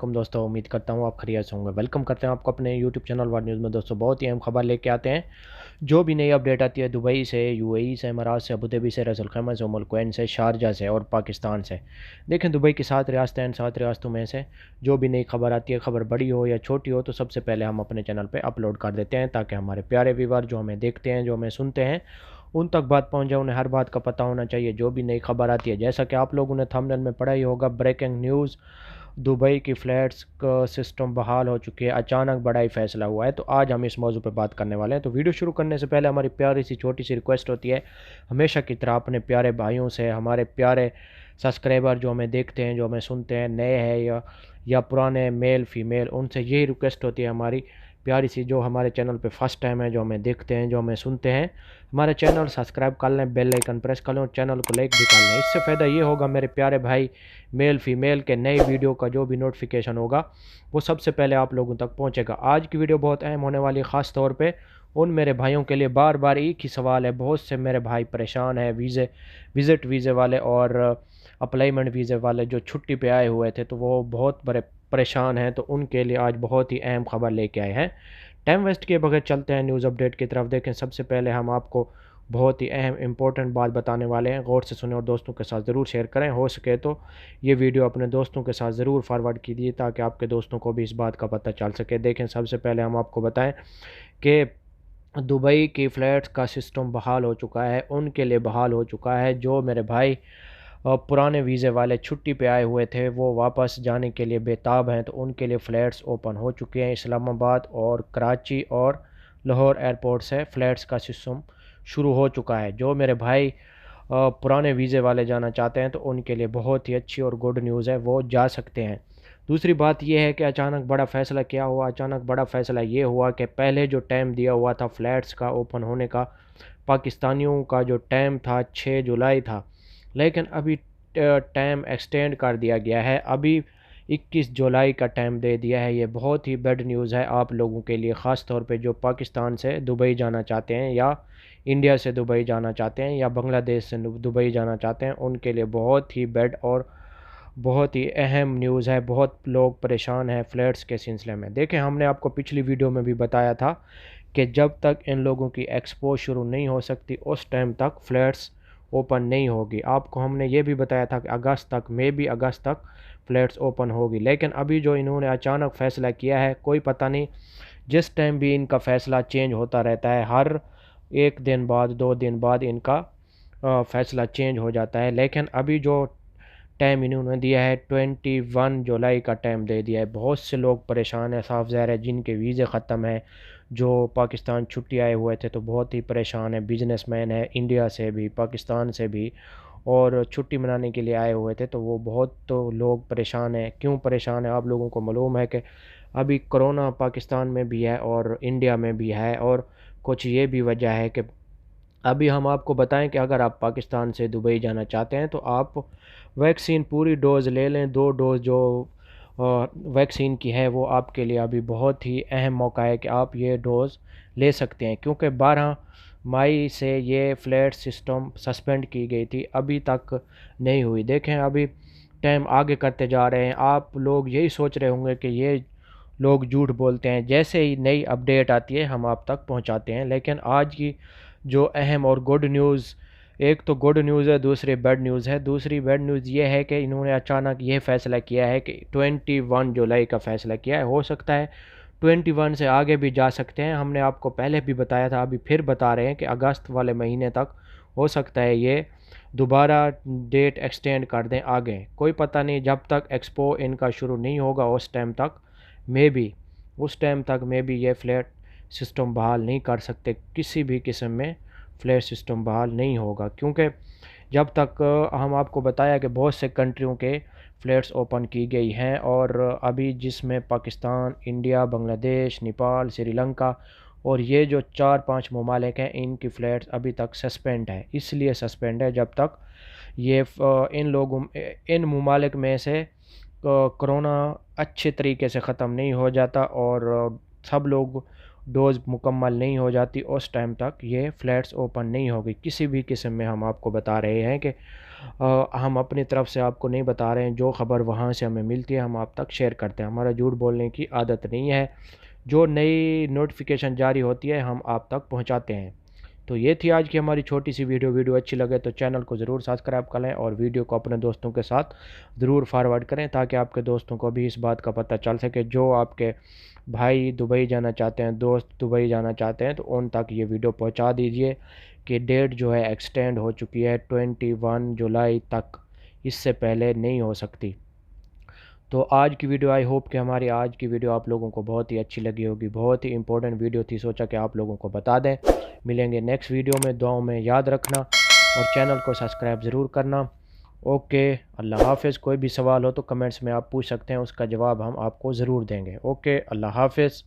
علیکم دوستوں، امید کرتا ہوں آپ خیریت سے ہوں گے۔ ویلکم کرتے ہیں آپ کو اپنے یوٹیوب چینل ورڈ نیوز میں۔ دوستوں بہت ہی اہم خبر لے کے آتے ہیں، جو بھی نئی اپڈیٹ آتی ہے دبئی سے، یو اے ای سے، امارات سے، ابوظہبی سے، رأس الخیمہ سے، الکوین سے، شارجہ سے اور پاکستان سے۔ دیکھیں دبئی کی 7 ریاستیں، 7 ریاستوں میں سے جو بھی نئی خبر آتی ہے، خبر بڑی ہو یا چھوٹی ہو، تو سب سے پہلے ہم اپنے چینل پہ اپلوڈ کر دیتے ہیں تاکہ ہمارے پیارے ویور جو ہمیں دیکھتے ہیں، جو ہمیں سنتے ہیں، ان تک بات پہنچ جائے، انہیں ہر بات کا پتہ ہونا چاہیے جو بھی نئی خبر آتی ہے۔ جیسا کہ آپ لوگوں نے تھمبنیل میں پڑھا ہی ہوگا، بریکنگ نیوز، دبئی کی فلیٹس کا سسٹم بحال ہو چکی ہے، اچانک بڑا ہی فیصلہ ہوا ہے۔ تو آج ہم اس موضوع پہ بات کرنے والے ہیں۔ تو ویڈیو شروع کرنے سے پہلے ہماری پیاری سی چھوٹی سی ریکویسٹ ہوتی ہے، ہمیشہ کی طرح اپنے پیارے بھائیوں سے، ہمارے پیارے سبسکرائبر جو ہمیں دیکھتے ہیں، جو ہمیں سنتے ہیں، نئے ہیں یا پرانے، میل فیمیل، ان سے یہی ریکویسٹ ہوتی ہے ہماری پیاری سی، جو ہمارے چینل پہ فرسٹ ٹائم ہے، جو ہمیں دیکھتے ہیں، جو ہمیں سنتے ہیں، ہمارے چینل سبسکرائب کر لیں، بیل آئیکن پریس کر لیں اور چینل کو لائک بھی کر لیں۔ اس سے فائدہ یہ ہوگا میرے پیارے بھائی میل فیمیل کے نئی ویڈیو کا جو بھی نوٹیفیکیشن ہوگا وہ سب سے پہلے آپ لوگوں تک پہنچے گا۔ آج کی ویڈیو بہت اہم ہونے والی ہے، خاص طور پہ ان میرے بھائیوں کے لیے۔ بار بار ایک ہی سوال ہے، بہت سے میرے بھائی پریشان ہیں، وزٹ ویزے والے اور اپلائمنٹ ویزے والے جو چھٹی پہ آئے ہوئے تھے، تو وہ بہت بڑے پریشان ہیں۔ تو ان کے لیے آج بہت ہی اہم خبر لے کے آئے ہیں۔ ٹائم ویسٹ کیے بغیر چلتے ہیں نیوز اپڈیٹ کی طرف۔ دیکھیں سب سے پہلے ہم آپ کو بہت ہی اہم امپورٹنٹ بات بتانے والے ہیں، غور سے سنیں اور دوستوں کے ساتھ ضرور شیئر کریں۔ ہو سکے تو یہ ویڈیو اپنے دوستوں کے ساتھ ضرور فارورڈ کیجیے تاکہ آپ کے دوستوں کو بھی اس بات کا پتہ چل سکے۔ دیکھیں سب سے پہلے ہم آپ کو بتائیں کہ دبئی کی فلیٹس کا سسٹم بحال ہو چکا ہے، ان کے لیے بحال ہو چکا ہے۔ جو میرے بھائی پرانے ویزے والے چھٹی پہ آئے ہوئے تھے، وہ واپس جانے کے لیے بےتاب ہیں، تو ان کے لیے فلیٹس اوپن ہو چکے ہیں۔ اسلام آباد اور کراچی اور لاہور ایئرپورٹ سے فلیٹس کا سسٹم شروع ہو چکا ہے۔ جو میرے بھائی پرانے ویزے والے جانا چاہتے ہیں تو ان کے لیے بہت ہی اچھی اور گڈ نیوز ہے، وہ جا سکتے ہیں۔ دوسری بات یہ ہے کہ اچانک بڑا فیصلہ کیا ہوا؟ اچانک بڑا فیصلہ یہ ہوا کہ پہلے جو ٹائم دیا ہوا تھا فلیٹس کا اوپن ہونے کا، پاکستانیوں کا جو ٹائم تھا 6 جولائی تھا، لیکن ابھی ٹائم ایکسٹینڈ کر دیا گیا ہے، ابھی 21 جولائی کا ٹائم دے دیا ہے۔ یہ بہت ہی بیڈ نیوز ہے آپ لوگوں کے لیے، خاص طور پہ جو پاکستان سے دبئی جانا چاہتے ہیں، یا انڈیا سے دبئی جانا چاہتے ہیں، یا بنگلہ دیش سے دبئی جانا چاہتے ہیں، ان کے لیے بہت ہی بیڈ اور بہت ہی اہم نیوز ہے۔ بہت لوگ پریشان ہیں فلیٹس کے سلسلے میں۔ دیکھیں ہم نے آپ کو پچھلی ویڈیو میں بھی بتایا تھا کہ جب تک ان لوگوں کی ایکسپو شروع نہیں ہو سکتی، اس ٹائم تک فلیٹس اوپن نہیں ہوگی۔ آپ کو ہم نے یہ بھی بتایا تھا کہ اگست تک، اگست تک فلیٹس اوپن ہوگی، لیکن ابھی جو انہوں نے اچانک فیصلہ کیا ہے، کوئی پتہ نہیں، جس ٹائم بھی ان کا فیصلہ چینج ہوتا رہتا ہے، ہر 1 دن بعد 2 دن بعد ان کا فیصلہ چینج ہو جاتا ہے، لیکن ابھی جو ٹائم انہوں نے دیا ہے 21 جولائی کا ٹائم دے دیا ہے۔ بہت سے لوگ پریشان ہیں، صاف ظاہر ہے، جن کے ویزے ختم ہیں، جو پاکستان چھٹی آئے ہوئے تھے تو بہت ہی پریشان ہیں، بزنس مین ہیں، انڈیا سے بھی، پاکستان سے بھی، اور چھٹی منانے کے لیے آئے ہوئے تھے، تو وہ بہت لوگ پریشان ہیں۔ کیوں پریشان ہیں؟ آپ لوگوں کو معلوم ہے کہ ابھی کرونا پاکستان میں بھی ہے اور انڈیا میں بھی ہے، اور کچھ یہ بھی وجہ ہے کہ ابھی ہم آپ کو بتائیں کہ اگر آپ پاکستان سے دبئی جانا چاہتے ہیں تو آپ ویکسین پوری ڈوز لے لیں۔ 2 ڈوز جو ویکسین کی ہے وہ آپ کے لیے ابھی بہت ہی اہم موقع ہے کہ آپ یہ ڈوز لے سکتے ہیں، کیونکہ 12 مئی سے یہ فلیٹ سسٹم سسپینڈ کی گئی تھی، ابھی تک نہیں ہوئی۔ دیکھیں ابھی ٹائم آگے کرتے جا رہے ہیں۔ آپ لوگ یہی سوچ رہے ہوں گے کہ یہ لوگ جھوٹ بولتے ہیں، جیسے ہی نئی اپڈیٹ آتی ہے ہم آپ تک پہنچاتے ہیں۔ لیکن آج کی جو اہم اور گڈ نیوز، ایک تو گڈ نیوز ہے، دوسری بیڈ نیوز ہے۔ دوسری بیڈ نیوز یہ ہے کہ انہوں نے اچانک یہ فیصلہ کیا ہے کہ 21 جولائی کا فیصلہ کیا ہے۔ ہو سکتا ہے 21 سے آگے بھی جا سکتے ہیں۔ ہم نے آپ کو پہلے بھی بتایا تھا، ابھی پھر بتا رہے ہیں کہ اگست والے مہینے تک ہو سکتا ہے یہ دوبارہ ڈیٹ ایکسٹینڈ کر دیں آگے، کوئی پتہ نہیں۔ جب تک ایکسپو ان کا شروع نہیں ہوگا اس ٹائم تک یہ فلیٹ سسٹم بحال نہیں کر سکتے، کسی بھی قسم میں فلیٹ سسٹم بحال نہیں ہوگا، کیونکہ جب تک ہم آپ کو بتایا کہ بہت سے کنٹریوں کے فلیٹس اوپن کی گئی ہیں، اور ابھی جس میں پاکستان، انڈیا، بنگلہ دیش، نیپال، سری لنکا اور یہ جو 4-5 ممالک ہیں، ان کی فلیٹس ابھی تک سسپینڈ ہے۔ اس لیے سسپینڈ ہے جب تک یہ ان ممالک میں سے کرونا اچھے طریقے سے ختم نہیں ہو جاتا اور سب لوگ ڈوز مکمل نہیں ہو جاتی، اس ٹائم تک یہ فلیٹس اوپن نہیں ہوگی کسی بھی قسم میں۔ ہم آپ کو بتا رہے ہیں کہ ہم اپنی طرف سے آپ کو نہیں بتا رہے ہیں، جو خبر وہاں سے ہمیں ملتی ہے ہم آپ تک شیئر کرتے ہیں، ہمارا جھوٹ بولنے کی عادت نہیں ہے، جو نئی نوٹیفیکیشن جاری ہوتی ہے ہم آپ تک پہنچاتے ہیں۔ تو یہ تھی آج کی ہماری چھوٹی سی ویڈیو اچھی لگے تو چینل کو ضرور سبسکرائب کریں اور ویڈیو کو اپنے دوستوں کے ساتھ ضرور فارورڈ کریں، تاکہ آپ کے دوستوں کو بھی اس بات کا پتہ چل سکے، جو آپ کے بھائی دبئی جانا چاہتے ہیں، دوست دبئی جانا چاہتے ہیں، تو ان تک یہ ویڈیو پہنچا دیجئے کہ ڈیٹ جو ہے ایکسٹینڈ ہو چکی ہے 21 جولائی تک، اس سے پہلے نہیں ہو سکتی۔ تو آج کی ویڈیو آئی ہوپ کہ ہماری آج کی ویڈیو آپ لوگوں کو بہت ہی اچھی لگی ہوگی، بہت ہی امپورٹنٹ ویڈیو تھی، سوچا کہ آپ لوگوں کو بتا دیں۔ ملیں گے نیکسٹ ویڈیو میں، دعاؤں میں یاد رکھنا اور چینل کو سبسکرائب ضرور کرنا۔ اوکے، اللہ حافظ۔ کوئی بھی سوال ہو تو کمنٹس میں آپ پوچھ سکتے ہیں، اس کا جواب ہم آپ کو ضرور دیں گے۔ اوکے، اللہ حافظ۔